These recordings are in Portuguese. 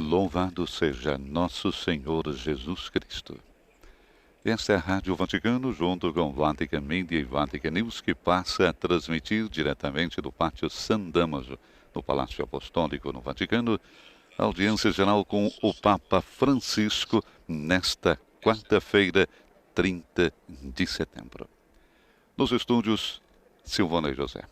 Louvado seja nosso Senhor Jesus Cristo. Esta é a Rádio Vaticano, junto com Vatican Media e Vatican News, que passa a transmitir diretamente do Pátio San Damaso, no Palácio Apostólico, no Vaticano, a audiência geral com o Papa Francisco, nesta quarta-feira, 30 de setembro. Nos estúdios, Silvana e José.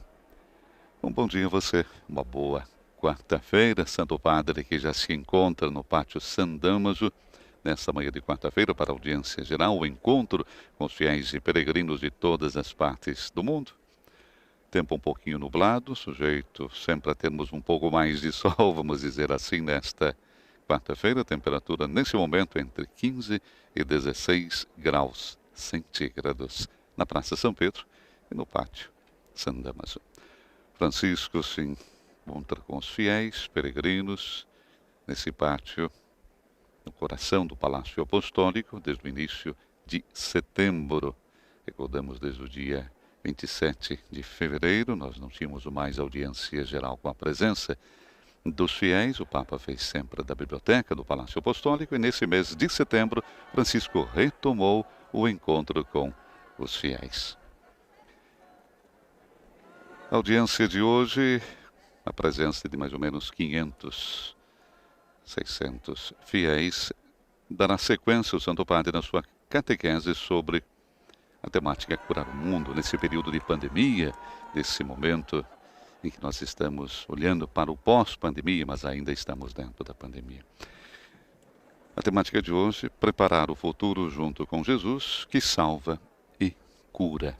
Um bom dia a você, uma boa quarta-feira. Santo Padre que já se encontra no Pátio San Damaso, nesta manhã de quarta-feira, para a audiência geral, o encontro com os fiéis e peregrinos de todas as partes do mundo. Tempo um pouquinho nublado, sujeito sempre a termos um pouco mais de sol, vamos dizer assim, nesta quarta-feira. Temperatura nesse momento entre 15 e 16 graus centígrados na Praça São Pedro e no Pátio San Damaso. Francisco se encontra com os fiéis, peregrinos, nesse pátio, no coração do Palácio Apostólico, desde o início de setembro. Recordamos desde o dia 27 de fevereiro, nós não tínhamos mais audiência geral com a presença dos fiéis. O Papa fez sempre da biblioteca do Palácio Apostólico e nesse mês de setembro, Francisco retomou o encontro com os fiéis. A audiência de hoje, a presença de mais ou menos 500, 600 fiéis, dará sequência ao Santo Padre na sua catequese sobre a temática curar o mundo nesse período de pandemia, nesse momento em que nós estamos olhando para o pós-pandemia, mas ainda estamos dentro da pandemia. A temática de hoje, preparar o futuro junto com Jesus, que salva e cura.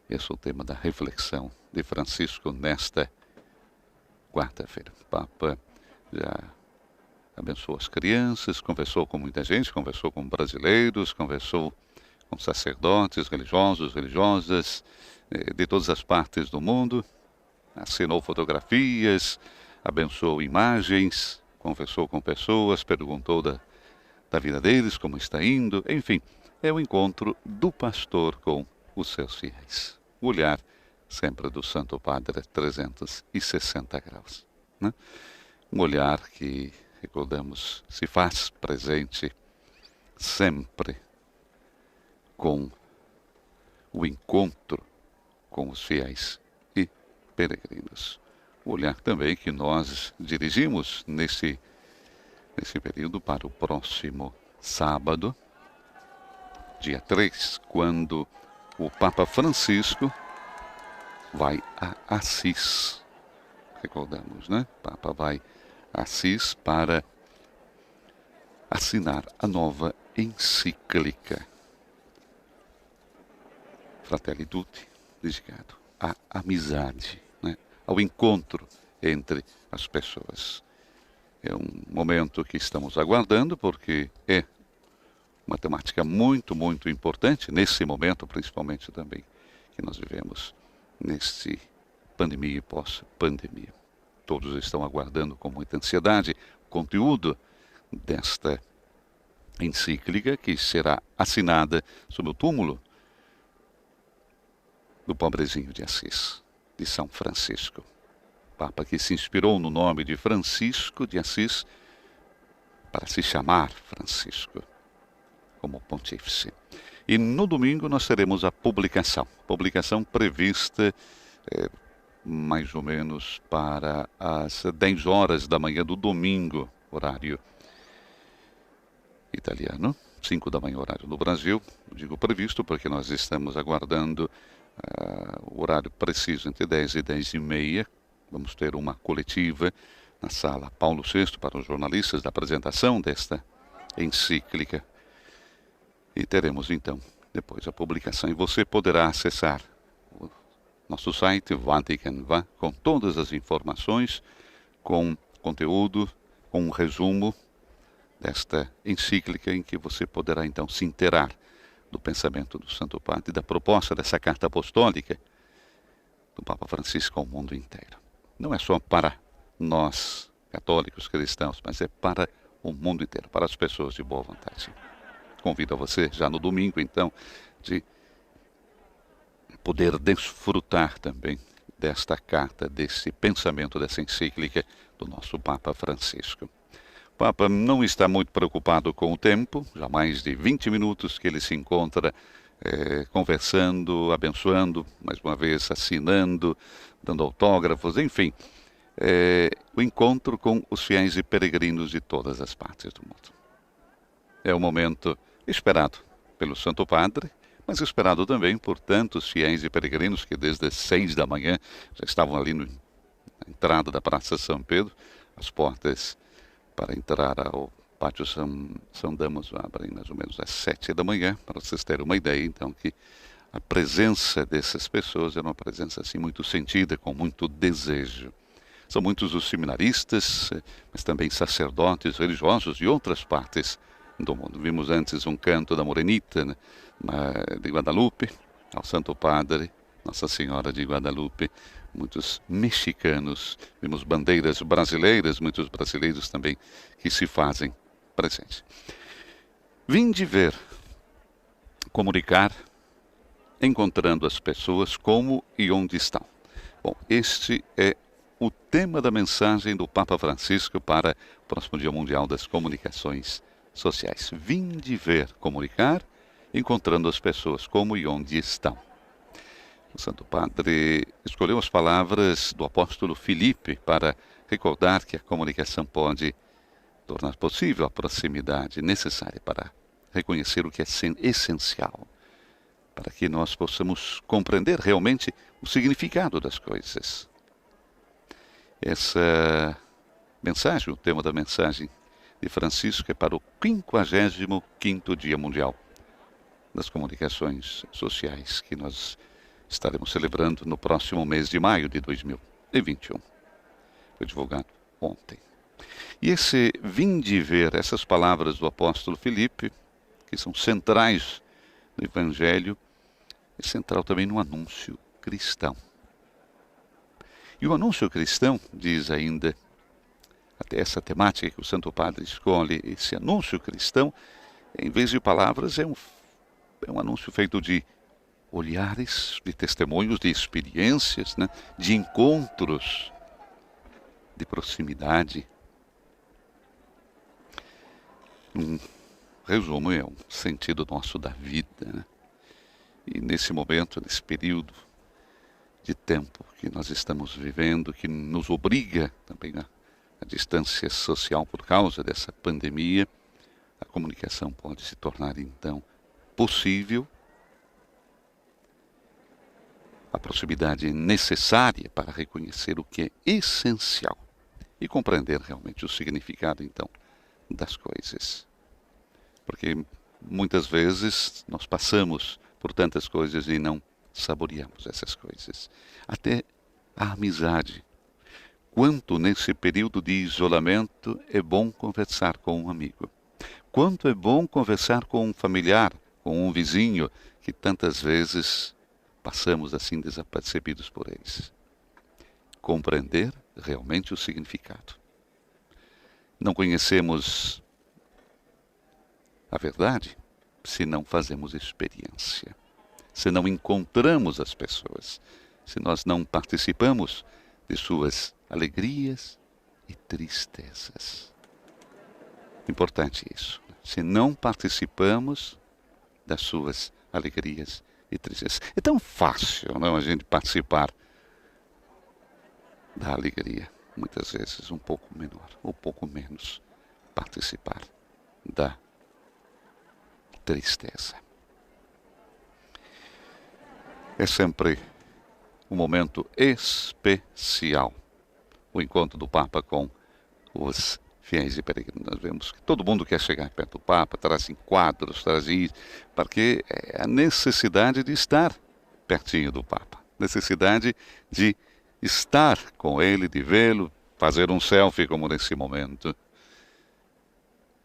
Esse é o tema da reflexão de Francisco nesta quarta-feira. O Papa já abençoou as crianças, conversou com muita gente, conversou com brasileiros, conversou com sacerdotes, religiosos, religiosas, de todas as partes do mundo, assinou fotografias, abençoou imagens, conversou com pessoas, perguntou da vida deles, como está indo, enfim, é o encontro do pastor com os seus fiéis. O olhar sempre do Santo Padre 360 graus. Né? Um olhar que, recordamos, se faz presente sempre com o encontro com os fiéis e peregrinos. O olhar também que nós dirigimos nesse período para o próximo sábado, dia 3, quando o Papa Francisco vai a Assis. Recordamos, né? O Papa vai a Assis para assinar a nova encíclica Fratelli Tutti, dedicado à amizade, né? Ao encontro entre as pessoas. É um momento que estamos aguardando, porque é uma temática muito, muito importante, nesse momento principalmente também, que nós vivemos nesse pandemia e pós-pandemia. Todos estão aguardando com muita ansiedade o conteúdo desta encíclica que será assinada sob o túmulo do pobrezinho de Assis, de São Francisco. Papa que se inspirou no nome de Francisco de Assis para se chamar Francisco como pontífice. E no domingo nós teremos a publicação prevista mais ou menos para as 10 horas da manhã do domingo, horário italiano, 5 da manhã, horário do Brasil. Eu digo previsto porque nós estamos aguardando o horário preciso, entre 10 e 10 e meia. Vamos ter uma coletiva na sala Paulo VI para os jornalistas da apresentação desta encíclica. E teremos então depois a publicação. E você poderá acessar o nosso site Vatican Va com todas as informações, com conteúdo, com um resumo desta encíclica, em que você poderá então se inteirar do pensamento do Santo Padre, da proposta dessa carta apostólica do Papa Francisco ao mundo inteiro. Não é só para nós, católicos cristãos, mas é para o mundo inteiro, para as pessoas de boa vontade. Convido a você, já no domingo, então, de poder desfrutar também desta carta, desse pensamento, dessa encíclica do nosso Papa Francisco. O Papa não está muito preocupado com o tempo, já mais de 20 minutos que ele se encontra conversando, abençoando, mais uma vez assinando, dando autógrafos, enfim, o encontro com os fiéis e peregrinos de todas as partes do mundo. É um momento esperado pelo Santo Padre, mas esperado também por tantos fiéis e peregrinos que desde as 6 da manhã já estavam ali na entrada da Praça São Pedro. As portas para entrar ao Pátio São Damaso abrem mais ou menos às 7 da manhã, para vocês terem uma ideia, então, que a presença dessas pessoas era uma presença assim muito sentida, com muito desejo. São muitos os seminaristas, mas também sacerdotes religiosos de outras partes do mundo. Vimos antes um canto da Morenita, né, de Guadalupe, ao Santo Padre, Nossa Senhora de Guadalupe, muitos mexicanos, vimos bandeiras brasileiras, muitos brasileiros também que se fazem presentes. Vinde ver, comunicar, encontrando as pessoas como e onde estão. Bom, este é o tema da mensagem do Papa Francisco para o próximo Dia Mundial das Comunicações Sociais. Vinde ver, comunicar, encontrando as pessoas como e onde estão. O Santo Padre escolheu as palavras do apóstolo Filipe para recordar que a comunicação pode tornar possível a proximidade necessária para reconhecer o que é essencial, para que nós possamos compreender realmente o significado das coisas. Essa mensagem, o tema da mensagem de Francisco é para o 55º Dia Mundial das Comunicações Sociais, que nós estaremos celebrando no próximo mês de maio de 2021. Foi divulgado ontem. E esse vinde ver, essas palavras do apóstolo Filipe, que são centrais no Evangelho, é central também no anúncio cristão. E o anúncio cristão, diz ainda, até essa temática que o Santo Padre escolhe, esse anúncio cristão, em vez de palavras, é um anúncio feito de olhares, de testemunhos, de experiências, né? De encontros, de proximidade. Um resumo, é um sentido nosso da vida, né? E nesse momento, nesse período de tempo que nós estamos vivendo, que nos obriga também a distância social por causa dessa pandemia, a comunicação pode se tornar então possível, a proximidade necessária para reconhecer o que é essencial e compreender realmente o significado então das coisas. Porque muitas vezes nós passamos por tantas coisas e não saboreamos essas coisas. Até a amizade. Quanto nesse período de isolamento é bom conversar com um amigo. Quanto é bom conversar com um familiar, com um vizinho, que tantas vezes passamos assim desapercebidos por eles. Compreender realmente o significado. Não conhecemos a verdade se não fazemos experiência, se não encontramos as pessoas, se nós não participamos de suas alegrias e tristezas. Importante isso. Se não participamos das suas alegrias e tristezas. É tão fácil, não, a gente participar da alegria. Muitas vezes um pouco menor, ou pouco menos participar da tristeza. É sempre um momento especial o encontro do Papa com os fiéis e peregrinos. Nós vemos que todo mundo quer chegar perto do Papa, trazem quadros, trazem, porque é a necessidade de estar pertinho do Papa, necessidade de estar com ele, de vê-lo, fazer um selfie como nesse momento.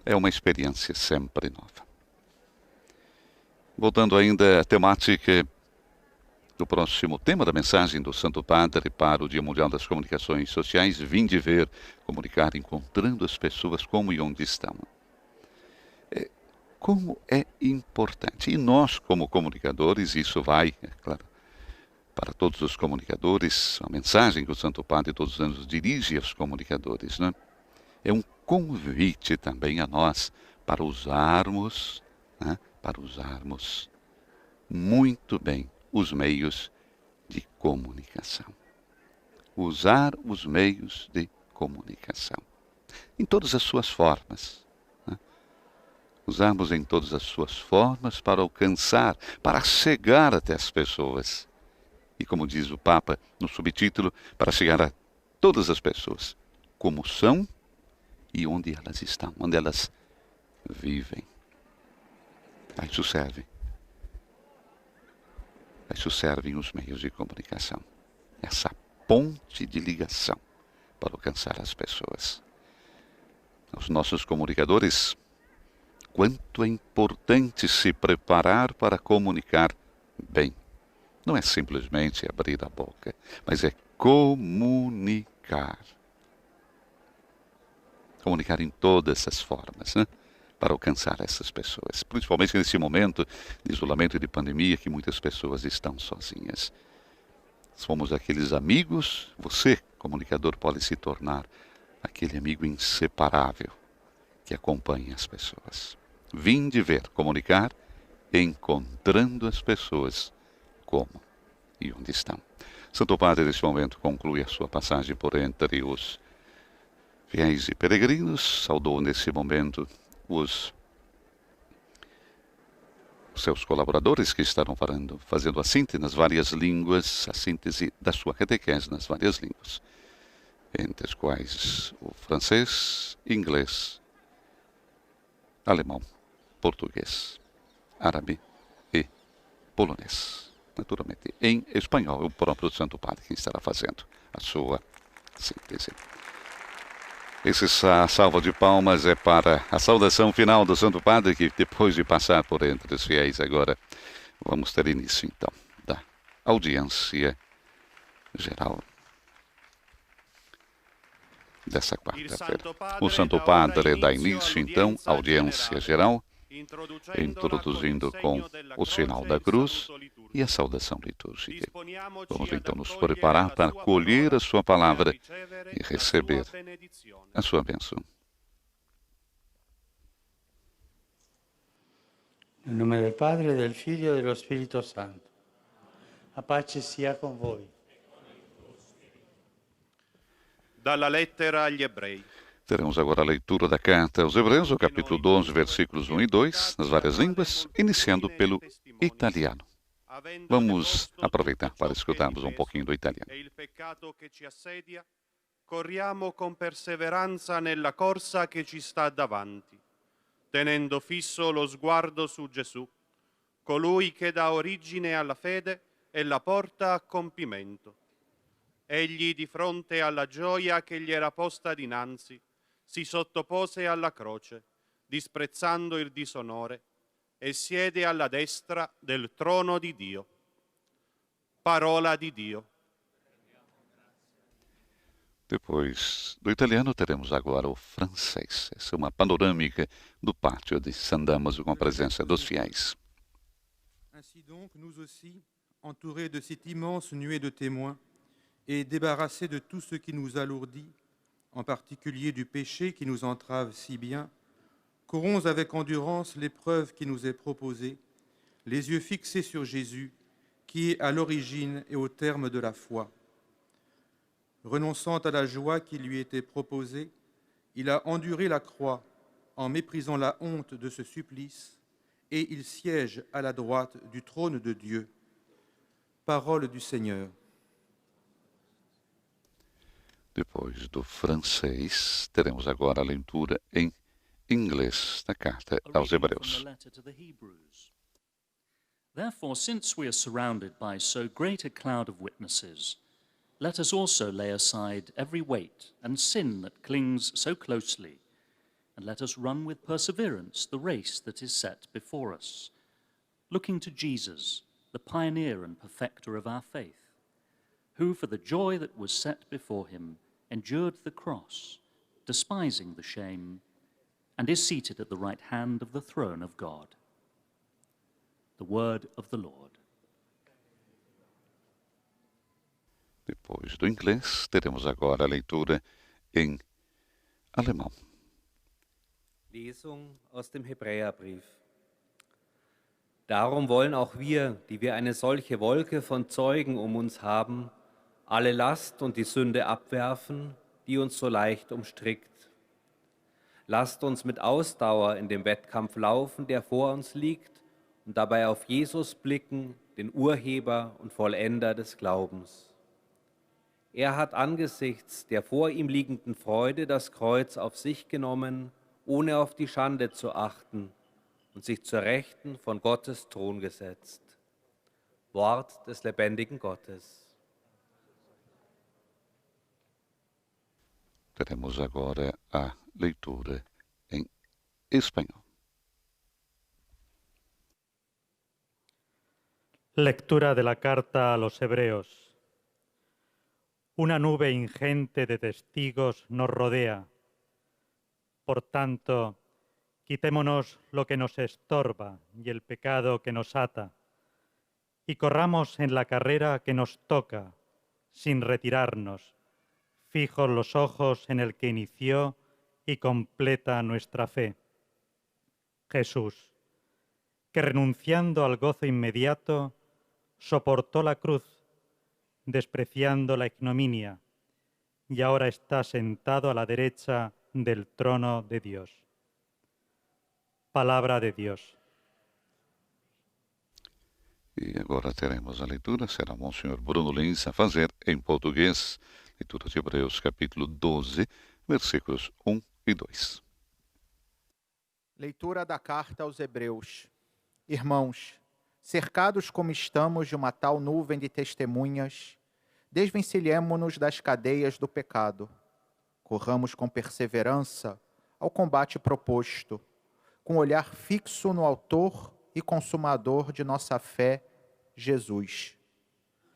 É uma experiência sempre nova. Voltando ainda à temática do próximo tema da mensagem do Santo Padre para o Dia Mundial das Comunicações Sociais, vinde ver, comunicar, encontrando as pessoas como e onde estão. Como é importante. E nós, como comunicadores, isso vai, é claro, para todos os comunicadores, a mensagem que o Santo Padre todos os anos dirige aos comunicadores, né? É um convite também a nós para usarmos, né, muito bem os meios de comunicação. Usar os meios de comunicação em todas as suas formas. Né? Usarmos em todas as suas formas para alcançar, para chegar até as pessoas. E como diz o Papa no subtítulo, para chegar a todas as pessoas, como são e onde elas estão, onde elas vivem. A isso serve. A isso servem os meios de comunicação. Essa ponte de ligação para alcançar as pessoas. Os nossos comunicadores, quanto é importante se preparar para comunicar bem. Não é simplesmente abrir a boca, mas é comunicar. Comunicar em todas as formas, né? Para alcançar essas pessoas. Principalmente nesse momento de isolamento e de pandemia que muitas pessoas estão sozinhas. Somos aqueles amigos, você, comunicador, pode se tornar aquele amigo inseparável que acompanha as pessoas. Vinde ver, comunicar, encontrando as pessoas como e onde estão. Santo Padre, neste momento, conclui a sua passagem por entre os fiéis e peregrinos, saudou nesse momento os seus colaboradores que estarão fazendo a síntese nas várias línguas, a síntese da sua catequese nas várias línguas, entre as quais o francês, inglês, alemão, português, árabe e polonês. Naturalmente, em espanhol, é o próprio Santo Padre que estará fazendo a sua síntese. Essa salva de palmas é para a saudação final do Santo Padre, que depois de passar por entre os fiéis agora, vamos ter início então da audiência geral dessa quarta-feira. O Santo Padre dá início então à audiência geral, introduzindo com o sinal da cruz e a saudação litúrgica. Vamos então nos preparar para acolher a sua palavra e receber a sua bênção. Em nome del Padre, del Figlio e dello Spirito Santo. A pace sia con voi. Dalla lettera agli Ebrei. Teremos agora a leitura da carta aos Hebreus, o capítulo 12, versículos 1 e 2, nas várias línguas, iniciando pelo italiano. Vamos aproveitar para escutarmos um pouquinho do italiano. E il peccato che ci assedia, corriamo con perseveranza nella corsa che ci sta davanti, tenendo fisso lo sguardo su Gesù, colui che dà origine alla fede e la porta a compimento. Egli, di fronte alla gioia che gli era posta dinanzi, si sottopose alla croce, disprezzando il disonore, e siede alla destra del trono di Dio. Parola di Dio. Depois do italiano, teremos agora o francês. Essa é uma panorâmica do pátio de San Damaso com a presença dos fiéis. Ainsi donc, nous aussi, entourés de cette immense nuée de témoins et débarrassés de tout ce qui nous alourdit, en particulier du péché qui nous entrave si bien, courons avec endurance l'épreuve qui nous est proposée, les yeux fixés sur Jésus, qui est à l'origine et au terme de la foi. Renonçant à la joie qui lui était proposée, il a enduré la croix en méprisant la honte de ce supplice, et il siège à la droite du trône de Dieu. Parole du Seigneur. Depois do francês, teremos agora a leitura em inglês da carta aos Hebreus. Therefore, since we are surrounded by so great a cloud of witnesses, let us also lay aside every weight and sin that clings so closely, and let us run with perseverance the race that is set before us, looking to Jesus, the pioneer and perfecter of our faith, who for the joy that was set before him endured the cross, despising the shame, and is seated at the right hand of the throne of God. The word of the Lord. Depois do inglês, teremos agora a leitura em alemão. Lesung aus dem Hebräerbrief. Darum wollen auch wir, die wir eine solche Wolke von Zeugen um uns haben, alle Last und die Sünde abwerfen, die uns so leicht umstrickt. Lasst uns mit Ausdauer in dem Wettkampf laufen, der vor uns liegt, und dabei auf Jesus blicken, den Urheber und Vollender des Glaubens. Er hat angesichts der vor ihm liegenden Freude das Kreuz auf sich genommen, ohne auf die Schande zu achten, und sich zur Rechten von Gottes Thron gesetzt. Wort des lebendigen Gottes. Teremos agora a leitura em espanhol. Lectura de la carta a los Hebreos. Una nube ingente de testigos nos rodea. Por tanto, quitémonos lo que nos estorba y el pecado que nos ata, y corramos en la carrera que nos toca, sin retirarnos, fijos los ojos en el que inició y completa nuestra fe. Jesús, que renunciando al gozo inmediato, soportó la cruz, despreciando la ignominia, y ahora está sentado a la derecha del trono de Dios. Palavra de Deus. E agora teremos a leitura, será Monsenhor Bruno Lins a fazer em português, leitura de Hebreus capítulo 12, versículos 1 e 2. Leitura da carta aos Hebreus. Irmãos, cercados como estamos de uma tal nuvem de testemunhas, desvencilhemo-nos das cadeias do pecado. Corramos com perseverança ao combate proposto, com olhar fixo no autor e consumador de nossa fé, Jesus.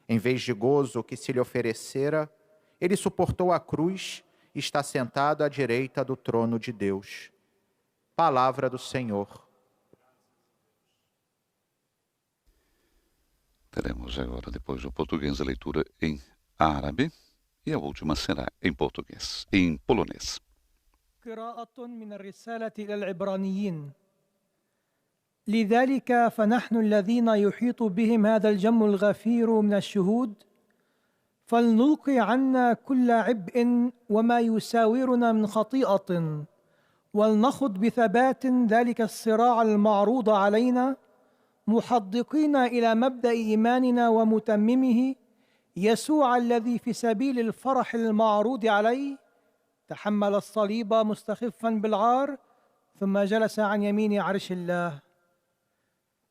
Em vez de gozo que se lhe oferecera, ele suportou a cruz e está sentado à direita do trono de Deus. Palavra do Senhor. Teremos agora, depois do português, a leitura em árabe e a última será em português, em polonês. قراءة من الرسالة إلى العبرانيين. لذلك فنحن الذين يحيط بهم هذا الجم الغفير من الشهود فلنلقي عنا كل عبء وما يساورنا من خطيئة ولنخض بثبات ذلك الصراع المعروض علينا محدقين إلى مبدأ إيماننا ومتممه يسوع الذي في سبيل الفرح المعروض عليه تحمل الصليب مستخفا بالعار ثم جلس عن يمين عرش الله.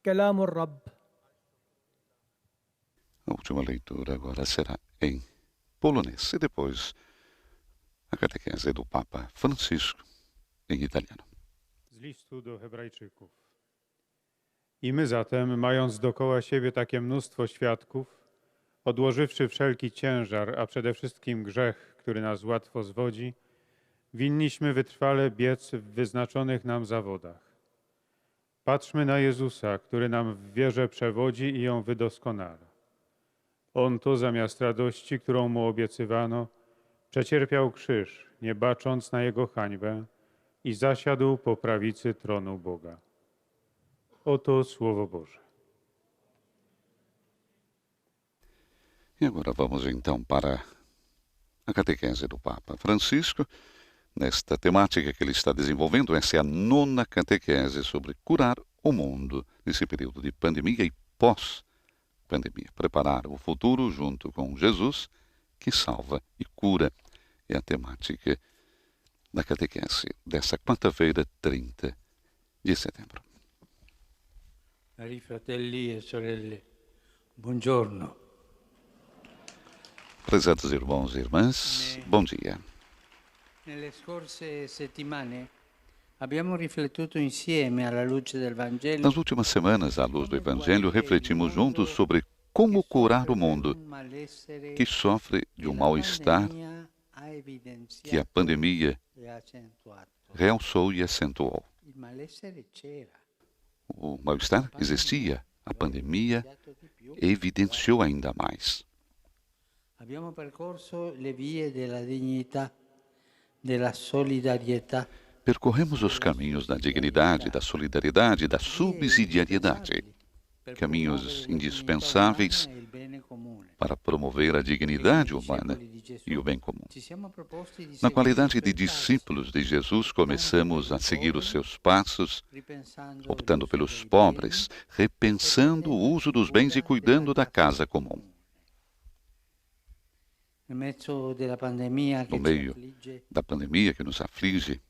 كلام الرب. A última leitura agora será em polonês e depois a catequese do Papa Francisco em italiano. Z listu do Hebrajczyków. I my zatem, mając dokoła siebie takie mnóstwo świadków, odłożywszy wszelki ciężar, a przede wszystkim grzech, który nas łatwo zwodzi, winniśmy wytrwale biec w wyznaczonych nam zawodach. Patrzmy na Jezusa, który nam w wierze przewodzi i ją wydoskonala. On to zamiast radości, którą mu obiecywano, przecierpiał krzyż, nie bacząc na jego hańbę i zasiadł po prawicy tronu Boga. Oto Słowo Boże. E agora vamos então para a catequese do Papa Francisco, nesta temática que ele está desenvolvendo. Essa é a 9ª catequese sobre curar o mundo nesse período de pandemia e pós-pandemia. Preparar o futuro junto com Jesus, que salva e cura. É a temática da catequese dessa quarta-feira, 30 de setembro. Cari fratelli e sorelle, buongiorno. Prezados irmãos e irmãs, bom dia. Nelle scorse settimane abbiamo riflettuto insieme alla luce del Vangelo. Nas últimas semanas, à luz do Evangelho, refletimos juntos sobre como curar o mundo que sofre de um mal-estar que a pandemia realçou e acentuou. O mal-estar existia, a pandemia evidenciou ainda mais. Abbiamo percorso le vie della dignità, della solidarietà. Percorremos os caminhos da dignidade, da solidariedade e da subsidiariedade, caminhos indispensáveis para promover a dignidade humana e o bem comum. Na qualidade de discípulos de Jesus, começamos a seguir os seus passos, optando pelos pobres, repensando o uso dos bens e cuidando da casa comum. No meio da pandemia que nos aflige,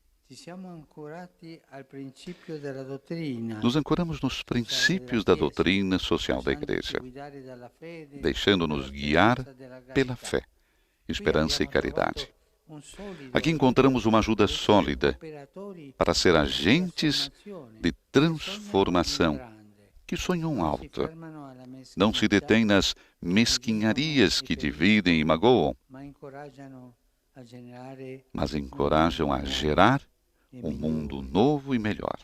nos ancoramos nos princípios da doutrina social da Igreja, deixando-nos guiar pela fé, esperança e caridade. Aqui encontramos uma ajuda sólida para ser agentes de transformação que sonham alto. Não se detêm nas mesquinharias que dividem e magoam, mas encorajam a gerar um mundo novo e melhor.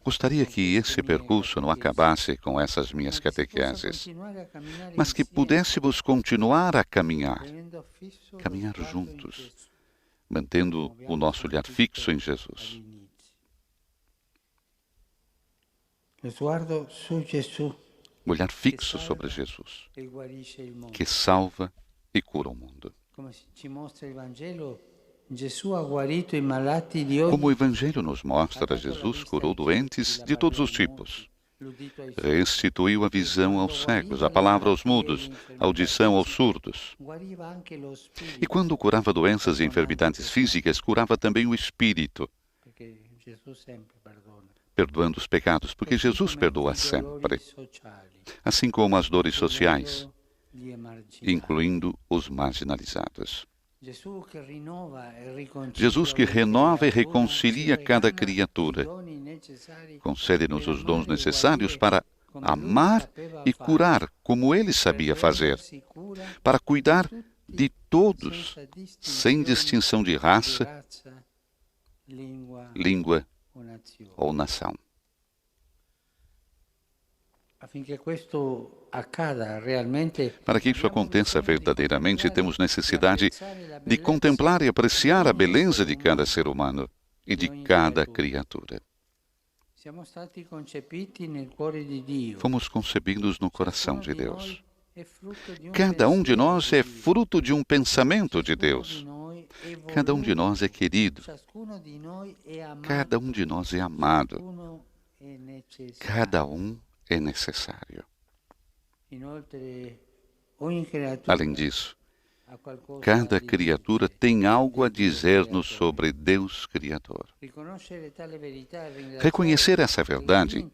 Gostaria que esse percurso não acabasse com essas minhas catequeses, mas que pudéssemos continuar a caminhar juntos, mantendo o nosso olhar fixo em Jesus. Olhar fixo sobre Jesus, que salva e cura o mundo. Como o Evangelho nos mostra, Jesus curou doentes de todos os tipos. Restituiu a visão aos cegos, a palavra aos mudos, a audição aos surdos. E quando curava doenças e enfermidades físicas, curava também o espírito, perdoando os pecados, porque Jesus perdoa sempre, assim como as dores sociais, incluindo os marginalizados. Jesus que renova e reconcilia cada criatura, concede-nos os dons necessários para amar e curar como Ele sabia fazer, para cuidar de todos, sem distinção de raça, língua ou nação. Para que isso aconteça verdadeiramente, temos necessidade de contemplar e apreciar a beleza de cada ser humano e de cada criatura. Fomos concebidos no coração de Deus. Cada um de nós é fruto de um pensamento de Deus. Cada um de nós é querido. Cada um de nós é amado. Cada um é necessário. Além disso, cada criatura tem algo a dizer-nos sobre Deus Criador. Reconhecer essa verdade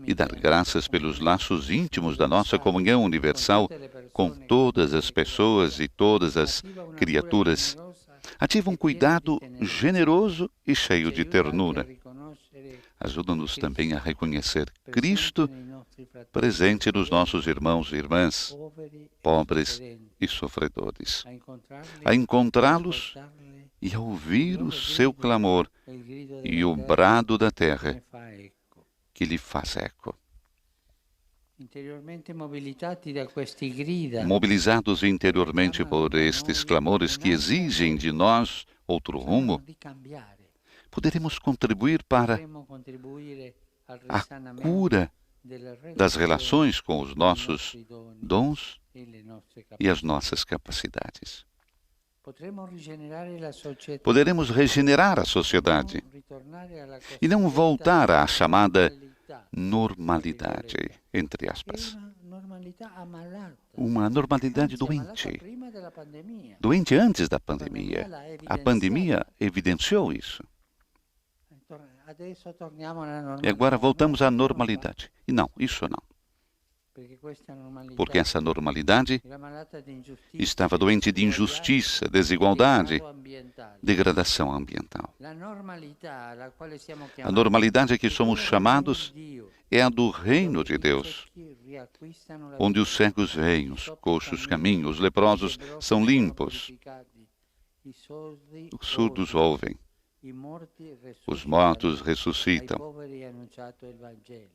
e dar graças pelos laços íntimos da nossa comunhão universal com todas as pessoas e todas as criaturas ativa um cuidado generoso e cheio de ternura. Ajuda-nos também a reconhecer Cristo presente nos nossos irmãos e irmãs, pobres e sofredores, a encontrá-los e a ouvir o seu clamor e o brado da terra que lhe faz eco. Mobilizados interiormente por estes clamores que exigem de nós outro rumo, poderemos contribuir para a cura das relações com os nossos dons e as nossas capacidades. Poderemos regenerar a sociedade e não voltar à chamada normalidade, entre aspas. Uma normalidade doente. Doente antes da pandemia. A pandemia evidenciou isso. E agora voltamos à normalidade. E não, isso não. Porque essa normalidade estava doente de injustiça, desigualdade, degradação ambiental. A normalidade a que somos chamados é a do reino de Deus, onde os cegos veem, os coxos caminham, os leprosos são limpos, os surdos ouvem Os mortos ressuscitam.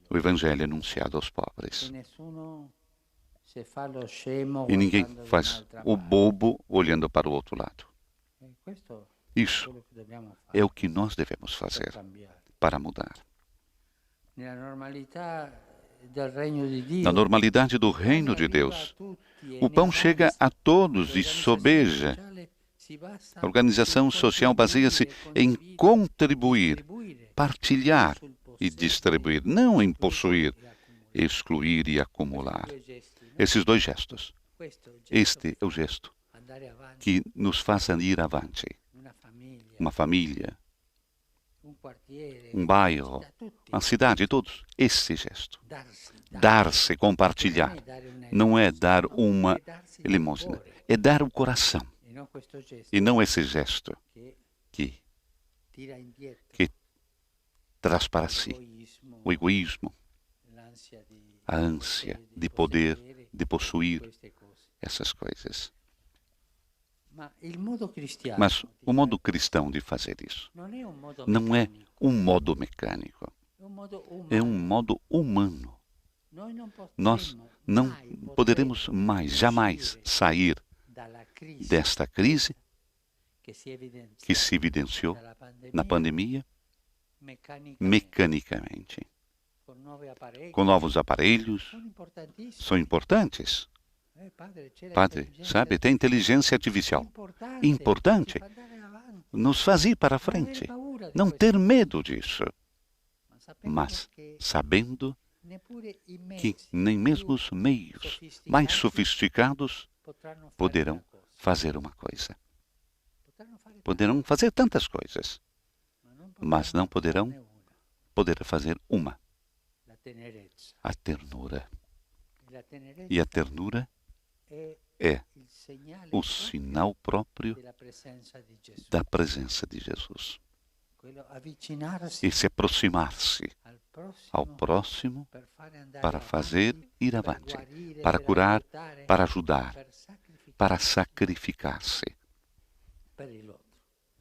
O Evangelho é anunciado aos pobres. E ninguém faz o bobo olhando para o outro lado. Isso é o que nós devemos fazer para mudar. Na normalidade do reino de Deus, o pão chega a todos e sobeja. A organização social baseia-se em contribuir, partilhar e distribuir, não em possuir, excluir e acumular. Esses dois gestos. Este é o gesto que nos faz ir avante. Uma família, um bairro, uma cidade, todos. Esse gesto. Dar-se, compartilhar. Não é dar uma limosna, é dar o coração. E não esse gesto que traz para si o egoísmo, a ânsia de poder, de possuir essas coisas. Mas o modo cristão de fazer isso não é um modo mecânico, é um modo humano. Nós não poderemos mais, jamais sair desta crise que se evidenciou na pandemia mecanicamente. Com novos aparelhos, são importantes. Padre, sabe, tem inteligência artificial. Importante. Nos faz ir para frente. Não ter medo disso. Mas sabendo que nem mesmo os meios mais sofisticados poderão fazer uma coisa. Poderão fazer tantas coisas, mas não poderão fazer uma. A ternura. E a ternura é o sinal próprio da presença de Jesus. E se aproximar-se ao próximo para fazer ir avante, para curar, para ajudar, para sacrificar-se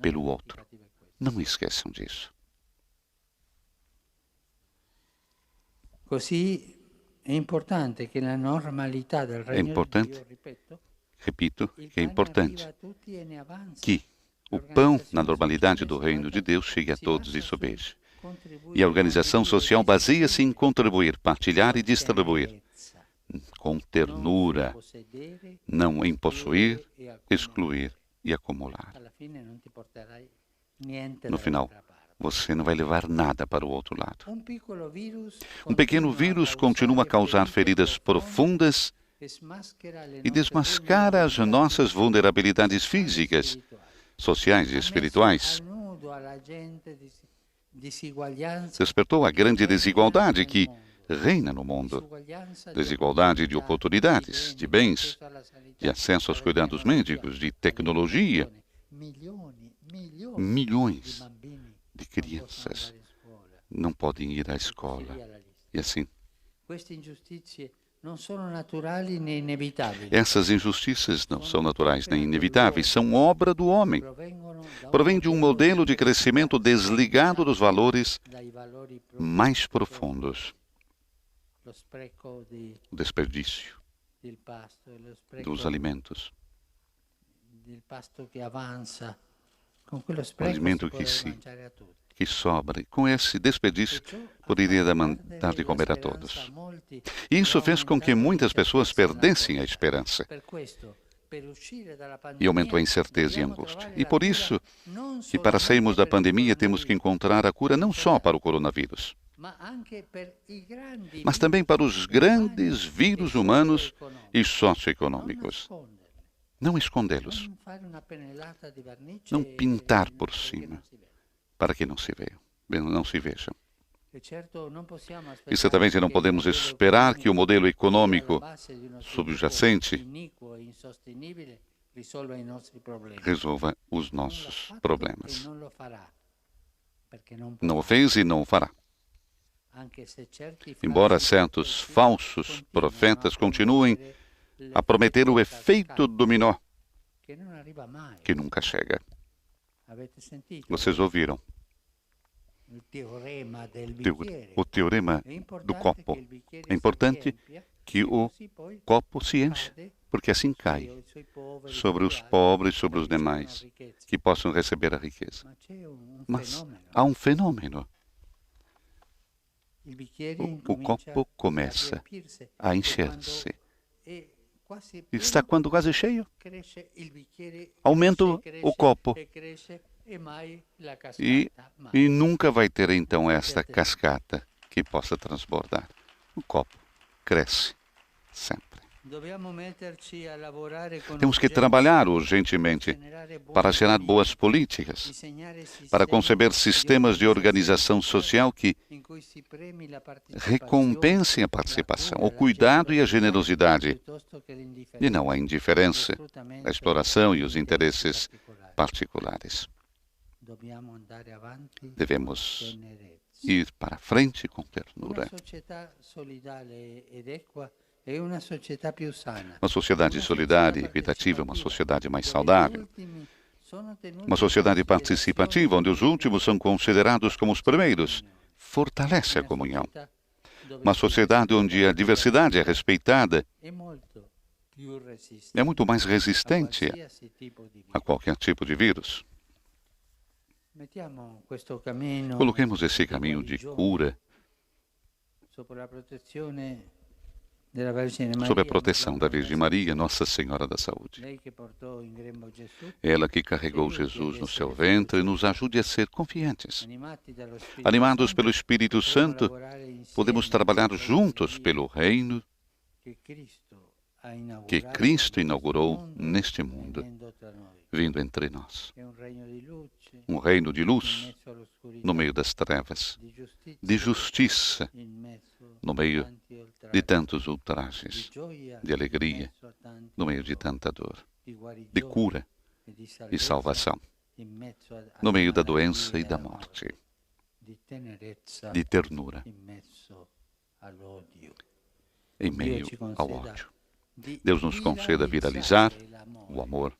pelo outro. Não esqueçam disso. É importante, repito, que é importante que o pão na normalidade do reino de Deus chegue a todos e sobeje. E a organização social baseia-se em contribuir, partilhar e distribuir, com ternura, não em possuir, excluir e acumular. No final, você não vai levar nada para o outro lado. Um pequeno vírus continua a causar feridas profundas e desmascara as nossas vulnerabilidades físicas, sociais e espirituais. Despertou a grande desigualdade que reina no mundo. Desigualdade de oportunidades, de bens, de acesso aos cuidados médicos, de tecnologia. Milhões de crianças não podem ir à escola. E assim, essas injustiças não são naturais nem inevitáveis, são obra do homem. Provém de um modelo de crescimento desligado dos valores mais profundos. O desperdício dos alimentos. O alimento que sobra. Com esse desperdício, poderia dar de comer a todos. Isso fez com que muitas pessoas perdessem a esperança. E aumentou a incerteza e a angústia. E por isso, que para sairmos da pandemia, temos que encontrar a cura não só para o coronavírus, mas também para os grandes vírus humanos e socioeconômicos. Não escondê-los. Não pintar por cima, para que não se vejam. E certamente não podemos esperar que o modelo econômico subjacente resolva os nossos problemas. Não o fez e não o fará. Embora certos falsos profetas continuem a prometer o efeito dominó, que nunca chega. Vocês ouviram o teorema do copo. É importante que o copo se encha, porque assim cai sobre os pobres, sobre os demais, que possam receber a riqueza. Mas há um fenômeno. O copo começa a encher-se. Está quando quase cheio. Aumenta o copo. E nunca vai ter então esta cascata que possa transbordar. O copo cresce sempre. Temos que trabalhar urgentemente para gerar boas políticas, para conceber sistemas de organização social que recompensem a participação, o cuidado e a generosidade, e não a indiferença, a exploração e os interesses particulares. Devemos ir para frente com ternura. Uma sociedade solidária e equitativa é uma sociedade mais saudável. Uma sociedade participativa, onde os últimos são considerados como os primeiros, fortalece a comunhão. Uma sociedade onde a diversidade é respeitada é muito mais resistente a qualquer tipo de vírus. Coloquemos esse caminho de cura sob a proteção da Virgem Maria, Nossa Senhora da Saúde. Ela que carregou Jesus no seu ventre, nos ajude a ser confiantes. Animados pelo Espírito Santo, podemos trabalhar juntos pelo reino que Cristo inaugurou neste mundo, vindo entre nós. Um reino de luz no meio das trevas, de justiça no meio de tantos ultrajes, de alegria no meio de tanta dor, de cura e salvação, no meio da doença e da morte, de ternura em meio ao ódio. Deus nos conceda viralizar o amor,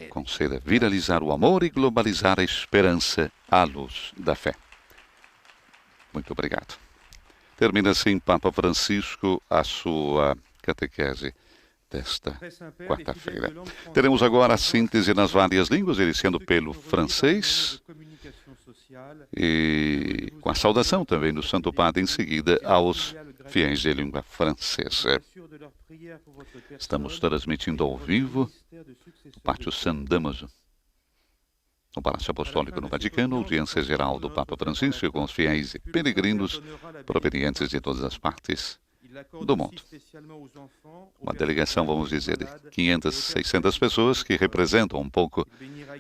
conceda viralizar o amor e globalizar a esperança à luz da fé. Muito obrigado. Termina assim Papa Francisco a sua catequese desta quarta-feira. Teremos agora a síntese nas várias línguas, iniciando pelo francês e com a saudação também do Santo Padre em seguida aos fiéis de língua francesa. Estamos transmitindo ao vivo do Pátio San Damaso, no Palácio Apostólico no Vaticano, audiência geral do Papa Francisco com os fiéis e peregrinos provenientes de todas as partes do mundo. Uma delegação, vamos dizer, de 500, 600 pessoas que representam um pouco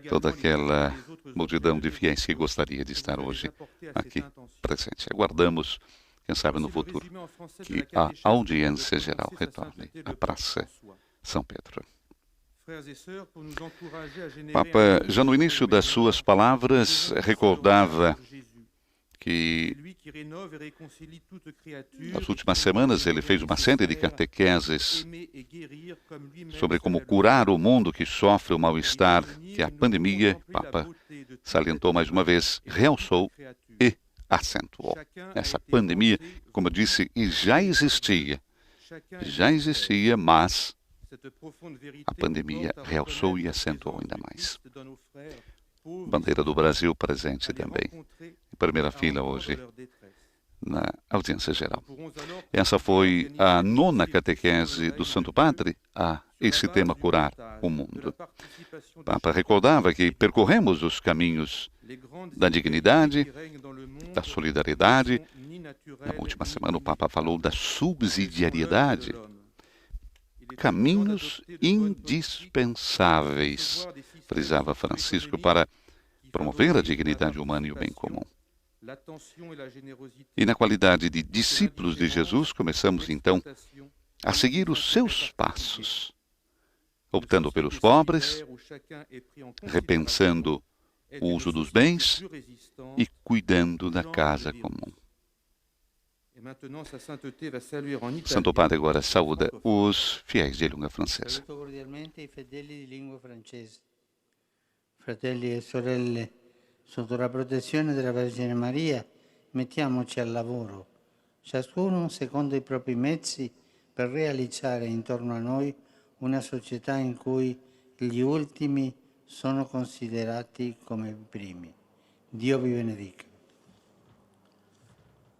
toda aquela multidão de fiéis que gostaria de estar hoje aqui presente. Aguardamos, quem sabe no futuro, que a audiência geral retorne à Praça São Pedro. Papa, já no início das suas palavras, recordava que nas últimas semanas ele fez uma série de catequeses sobre como curar o mundo que sofre o mal-estar que a pandemia, Papa salientou mais uma vez, realçou e acentuou. Essa pandemia, como eu disse, já existia, mas a pandemia realçou e acentuou ainda mais. Bandeira do Brasil presente também, em primeira fila hoje, na audiência geral. Essa foi a 9ª catequese do Santo Padre a esse tema, curar o mundo. O Papa recordava que percorremos os caminhos da dignidade, da solidariedade. Na última semana o Papa falou da subsidiariedade. Caminhos indispensáveis, frisava Francisco, para promover a dignidade humana e o bem comum. E na qualidade de discípulos de Jesus, começamos então a seguir os seus passos, optando pelos pobres, repensando o uso dos bens e cuidando da casa comum. Santo Padre agora saúda os fiéis de língua francesa. Saluto cordialmente i fedeli di lingua francese. Fratelli e sorelle, sotto la protezione della Vergine Maria, mettiamoci al lavoro, ciascuno secondo i propri mezzi, per realizzare intorno a noi una società in cui gli ultimi sono considerati come i primi. Dio vi benedica.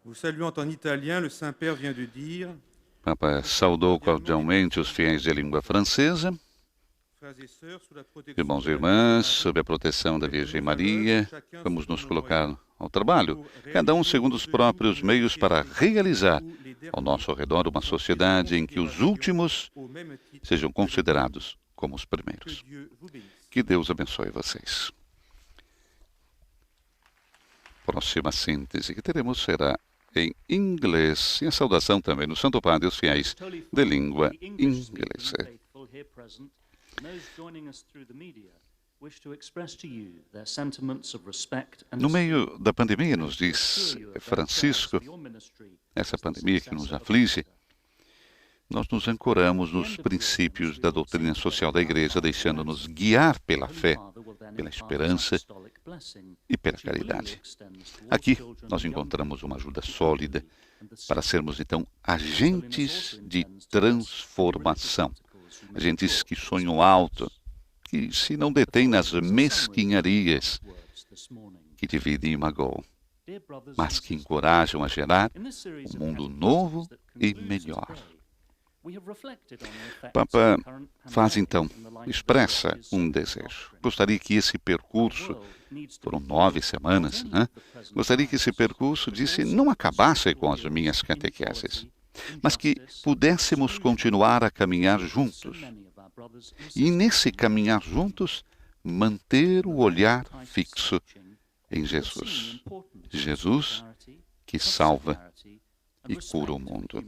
Vous saluant en italien, le Saint-Père vient de dire: Papa saudou cordialmente os fiéis de língua francesa. Irmãos e irmãs, sob a proteção da Virgem Maria, vamos nos colocar ao trabalho, cada um segundo os próprios meios para realizar ao nosso redor uma sociedade em que os últimos sejam considerados como os primeiros. Que Deus abençoe vocês. Próxima síntese que teremos será em inglês, e a saudação também no Santo Padre aos fiéis de língua inglesa. No meio da pandemia, nos diz Francisco, essa pandemia que nos aflige, nós nos ancoramos nos princípios da doutrina social da Igreja, deixando-nos guiar pela fé, pela esperança e pela caridade. Aqui nós encontramos uma ajuda sólida para sermos, então, agentes de transformação, agentes que sonham alto, que se não detêm nas mesquinharias que dividem e magoam, mas que encorajam a gerar um mundo novo e melhor. Papa faz então, expressa um desejo. Gostaria que esse percurso, foram 9 semanas, gostaria que esse percurso, disse, não acabasse com as minhas catequeses, mas que pudéssemos continuar a caminhar juntos. E nesse caminhar juntos, manter o olhar fixo em Jesus. Jesus que salva e cura o mundo.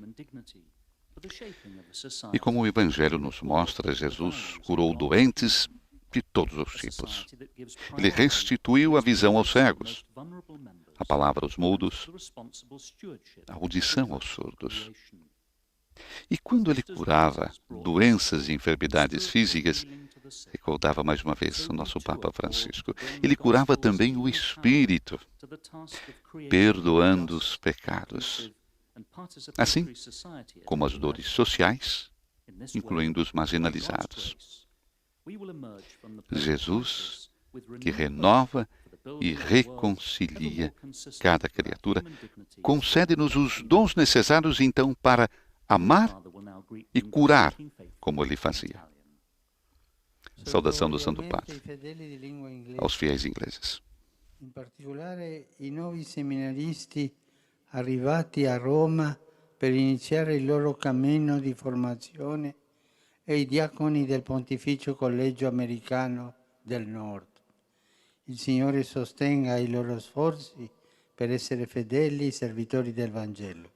E como o Evangelho nos mostra, Jesus curou doentes de todos os tipos. Ele restituiu a visão aos cegos, a palavra aos mudos, a audição aos surdos. E quando ele curava doenças e enfermidades físicas, recordava mais uma vez o nosso Papa Francisco, ele curava também o espírito, perdoando os pecados. Assim como as dores sociais, incluindo os marginalizados. Jesus, que renova e reconcilia cada criatura, concede-nos os dons necessários, então, para amar e curar, como ele fazia. Saudação do Santo Padre aos fiéis ingleses. In particolare, i nuovi seminaristi arrivati a Roma per iniziare il loro cammino di formazione e i diaconi del Pontificio Collegio Americano del Nord. Il Signore sostenga i loro sforzi per essere fedeli servitori del Vangelo.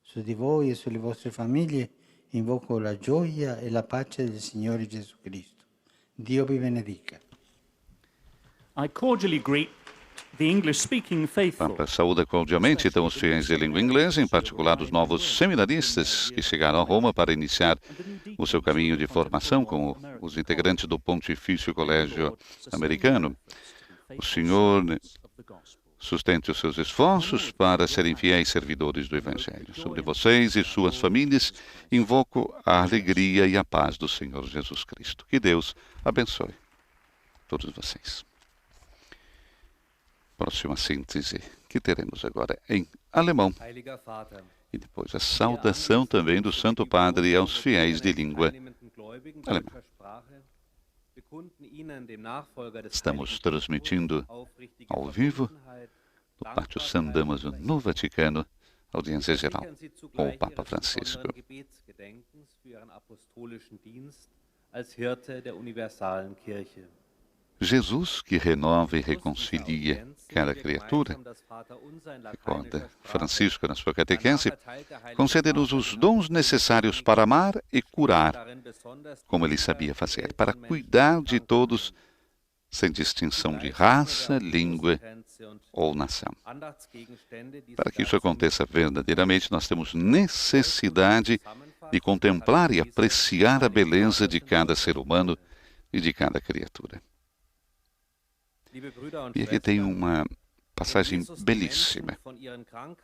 Su di voi e sulle vostre famiglie invoco la gioia e la pace del Signore Gesù Cristo. Dio vi benedica. I cordially greet the English-speaking faithful. Papa saúda cordialmente então os fiéis de língua inglesa, em particular os novos seminaristas que chegaram a Roma para iniciar o seu caminho de formação com os integrantes do Pontifício Colégio Americano. O Senhor sustente os seus esforços para serem fiéis servidores do Evangelho. Sobre vocês e suas famílias, invoco a alegria e a paz do Senhor Jesus Cristo. Que Deus abençoe todos vocês. Próxima síntese que teremos agora em alemão. E depois a saudação também do Santo Padre aos fiéis de língua alemã. Estamos transmitindo ao vivo do Pátio San Damaso, no Vaticano, audiência geral com o Papa Francisco. Jesus que renova e reconcilia cada criatura, recorda Francisco na sua catequese, concede-nos os dons necessários para amar e curar, como ele sabia fazer, para cuidar de todos, sem distinção de raça, língua ou nação. Para que isso aconteça verdadeiramente, nós temos necessidade de contemplar e apreciar a beleza de cada ser humano e de cada criatura. E aqui tem uma passagem belíssima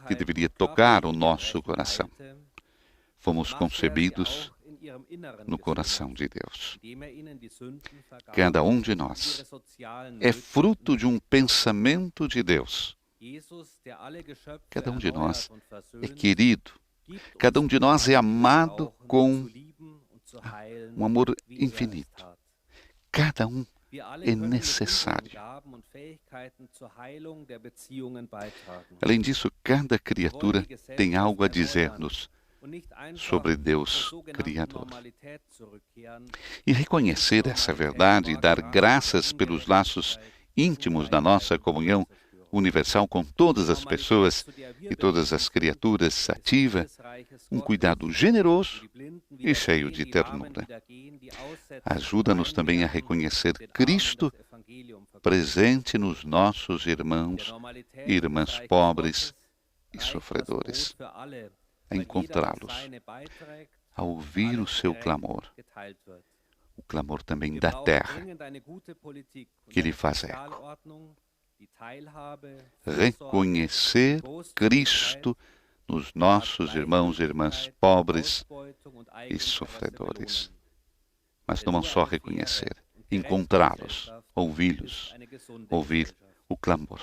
que deveria tocar o nosso coração. Fomos concebidos no coração de Deus. Cada um de nós é fruto de um pensamento de Deus. Cada um de nós é querido. Cada um de nós é amado com um amor infinito. Cada um é necessário. Além disso, cada criatura tem algo a dizer-nos sobre Deus Criador. E reconhecer essa verdade e dar graças pelos laços íntimos da nossa comunhão universal com todas as pessoas e todas as criaturas ativa um cuidado generoso e cheio de ternura. Ajuda-nos também a reconhecer Cristo presente nos nossos irmãos e irmãs pobres e sofredores, a encontrá-los, a ouvir o seu clamor, o clamor também da terra, que lhe faz eco. Reconhecer Cristo nos nossos irmãos e irmãs pobres e sofredores. Mas não só reconhecer, encontrá-los, ouvi-los, ouvir o clamor